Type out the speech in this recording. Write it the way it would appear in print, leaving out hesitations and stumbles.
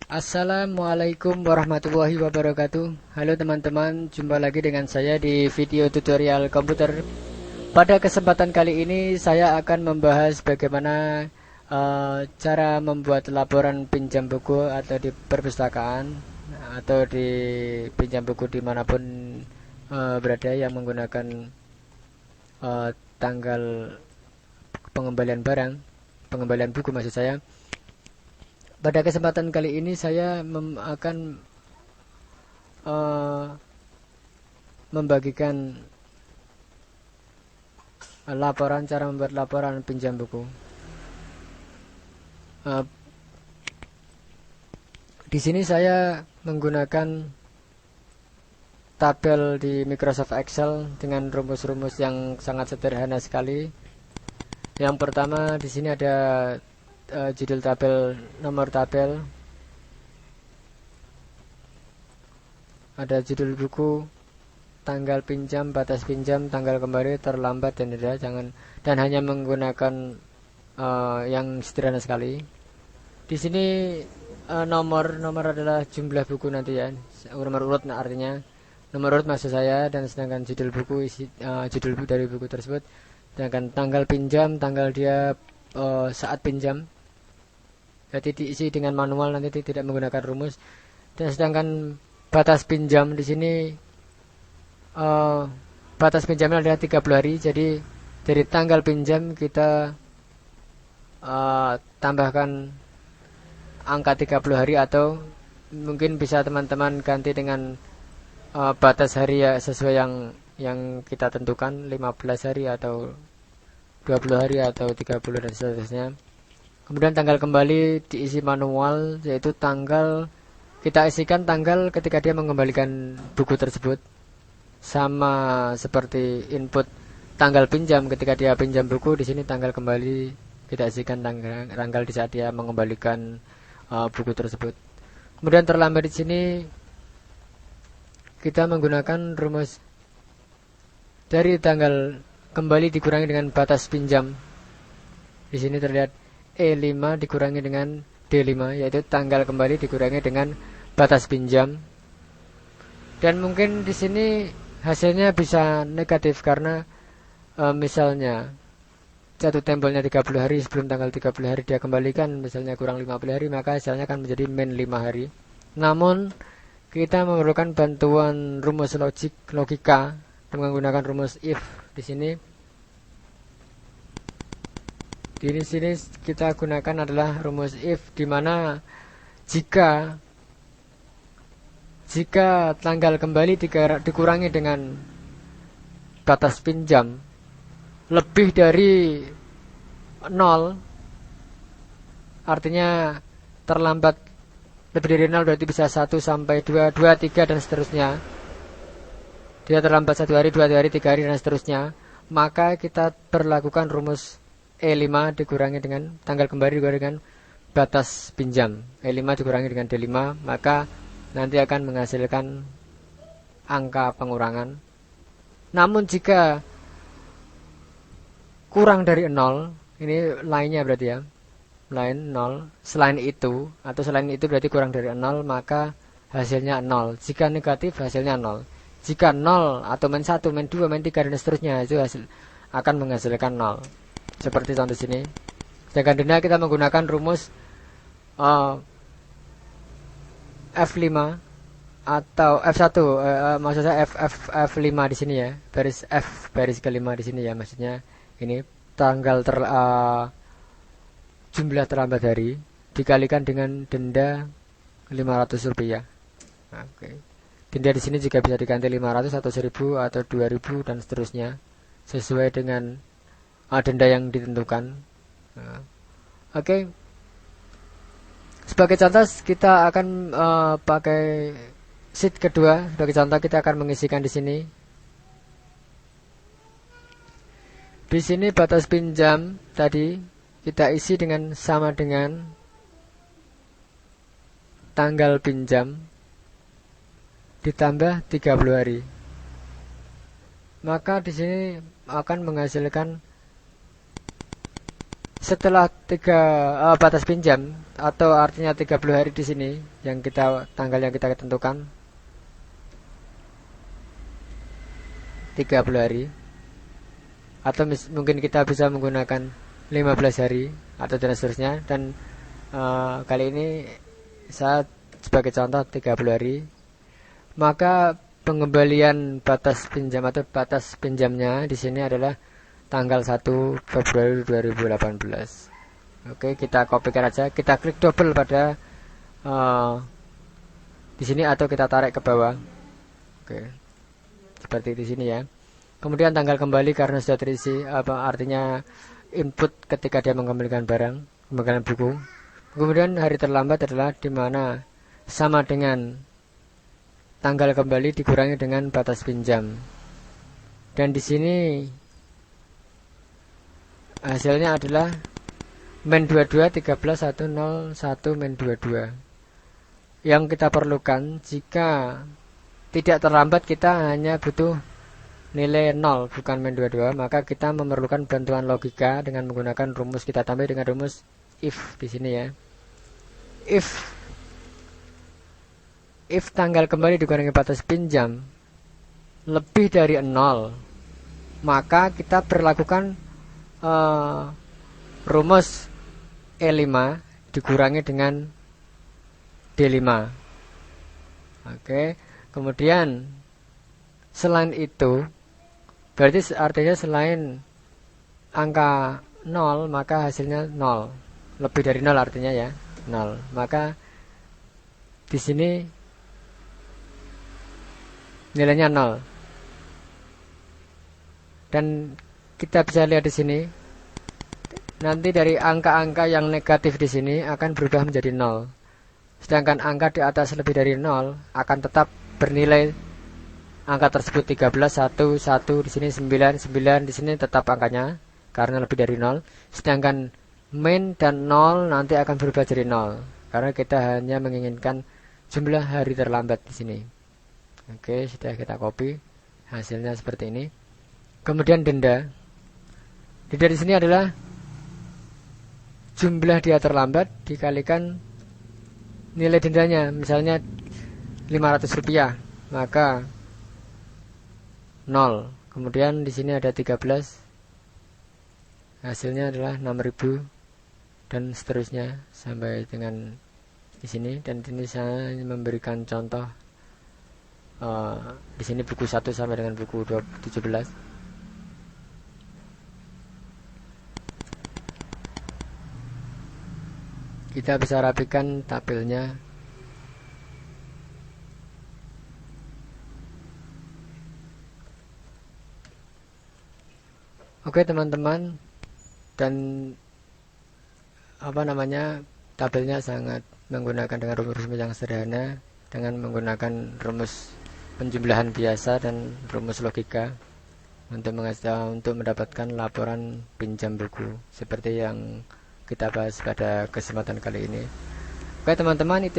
Assalamualaikum warahmatullahi wabarakatuh. Halo teman-teman, jumpa lagi dengan saya di video tutorial komputer. Pada kesempatan kali ini saya akan membahas bagaimana cara membuat laporan pinjam buku atau di perpustakaan atau di pinjam buku dimanapun berada yang menggunakan tanggal pengembalian barang, pengembalian buku maksud saya. Pada kesempatan kali ini saya akan uh, membagikan cara membuat laporan pinjam buku. Uh, di sini saya menggunakan tabel di Microsoft Excel dengan rumus-rumus yang sangat sederhana sekali. Yang pertama di sini ada judul tabel, nomor tabel, ada judul buku, tanggal pinjam, batas pinjam, tanggal kembali, terlambat dan tidak, dan hanya menggunakan yang sederhana sekali. Di sini nomor adalah jumlah buku nanti ya, nomor urut artinya nomor urut maksud saya, dan sedangkan judul buku judul dari buku tersebut, sedangkan tanggal pinjam, tanggal dia saat pinjam. Jadi diisi dengan manual, nanti tidak menggunakan rumus. Dan sedangkan batas pinjam di sini batas pinjamnya adalah 30 hari. Jadi dari tanggal pinjam kita tambahkan angka 30 hari, atau mungkin bisa teman-teman ganti dengan batas hari ya sesuai yang kita tentukan, 15 hari atau 20 hari atau 30 dan seterusnya. Kemudian tanggal kembali diisi manual, yaitu kita isikan tanggal ketika dia mengembalikan buku tersebut, sama seperti input tanggal pinjam ketika dia pinjam buku. Di sini tanggal kembali kita isikan tanggal di saat dia mengembalikan buku tersebut. Kemudian terlambat di sini kita menggunakan rumus dari tanggal kembali dikurangi dengan batas pinjam. Di sini terlihat E5 dikurangi dengan D5, yaitu tanggal kembali dikurangi dengan batas pinjam. Dan mungkin di sini hasilnya bisa negatif karena misalnya jatuh temponya 30 hari, sebelum tanggal 30 hari dia kembalikan misalnya kurang 50 hari, maka hasilnya akan menjadi min 5 hari. Namun kita memerlukan bantuan rumus logika dengan menggunakan rumus if. Di sini kita gunakan adalah rumus if, di mana jika tanggal kembali dikurangi dengan batas pinjam lebih dari 0, artinya terlambat lebih dari 0 berarti bisa 1 sampai 2, 2, 3 dan seterusnya. Dia terlambat 1 hari, 2 hari, 3 hari dan seterusnya. Maka kita berlakukan rumus E5 dikurangi dengan tanggal kembali dikurangi dengan batas pinjam. E5 dikurangi dengan D5, maka nanti akan menghasilkan angka pengurangan. Namun jika kurang dari 0, ini lainnya berarti ya, lain 0, selain itu berarti kurang dari 0, maka hasilnya 0. Jika negatif hasilnya 0. Jika 0 atau min 1, min 2, min 3 dan seterusnya, itu akan menghasilkan 0. Seperti contoh sini. Sedangkan denda kita menggunakan rumus F5 atau F1, maksud saya F5 di sini ya, baris kelima di sini ya, maksudnya ini tanggal jumlah terlambat hari dikalikan dengan denda Rp500. Oke. Denda di sini juga bisa diganti 500 atau 1000 atau 2000 dan seterusnya sesuai dengan denda yang ditentukan. Oke. Sebagai contoh kita akan pakai sheet kedua. Sebagai contoh kita akan mengisikan di sini. Di sini batas pinjam tadi kita isi sama dengan tanggal pinjam ditambah 30 hari. Maka di sini akan menghasilkan setelah batas pinjam atau artinya 30 hari di sini yang tanggal yang kita tentukan 30 hari atau mungkin kita bisa menggunakan 15 hari atau dan seterusnya, dan kali ini saya sebagai contoh 30 hari, maka pengembalian batas pinjam atau batas pinjamnya di sini adalah tanggal 1 Februari 2018. Oke, kita kopikan aja, kita klik double pada di sini atau kita tarik ke bawah. Oke, seperti di sini ya. Kemudian tanggal kembali karena sudah terisi, artinya input ketika dia mengembalikan barang, mengembalikan buku. Kemudian hari terlambat adalah di mana sama dengan tanggal kembali dikurangi dengan batas pinjam. Dan di sini hasilnya adalah men 22 13 101 men 22. Yang kita perlukan jika tidak terlambat, kita hanya butuh nilai 0 bukan men 22, maka kita memerlukan bantuan logika dengan menggunakan rumus, kita tambah dengan rumus if di sini ya. If tanggal kembali dikurangi batas pinjam lebih dari 0, maka kita berlakukan rumus E5 dikurangi dengan D5. Oke, kemudian selain itu, berarti artinya selain angka 0 maka hasilnya 0. Lebih dari 0 artinya ya 0. Maka di sini nilainya 0. Dan kita bisa lihat di sini, nanti dari angka-angka yang negatif di sini akan berubah menjadi 0. Sedangkan angka di atas lebih dari 0 akan tetap bernilai angka tersebut 13, 1, 1 di sini 9, 9 di sini tetap angkanya karena lebih dari 0. Sedangkan min dan 0 nanti akan berubah jadi 0 karena kita hanya menginginkan jumlah hari terlambat di sini. Oke, sudah kita copy. Hasilnya seperti ini. Kemudian denda. Denda di sini adalah jumlah dia terlambat dikalikan nilai dendanya. Misalnya 500 rupiah, maka 0. Kemudian di sini ada 13. Hasilnya adalah 6.000 dan seterusnya sampai dengan di sini. Dan ini saya memberikan contoh di sini buku 1 sampai dengan buku 17. Kita bisa rapikan tabelnya. Oke teman-teman, dan tabelnya sangat menggunakan dengan rumus-rumus yang sederhana, dengan menggunakan rumus penjumlahan biasa dan rumus logika untuk mendapatkan laporan pinjam buku seperti yang kita bahas pada kesempatan kali ini. Oke teman-teman, itu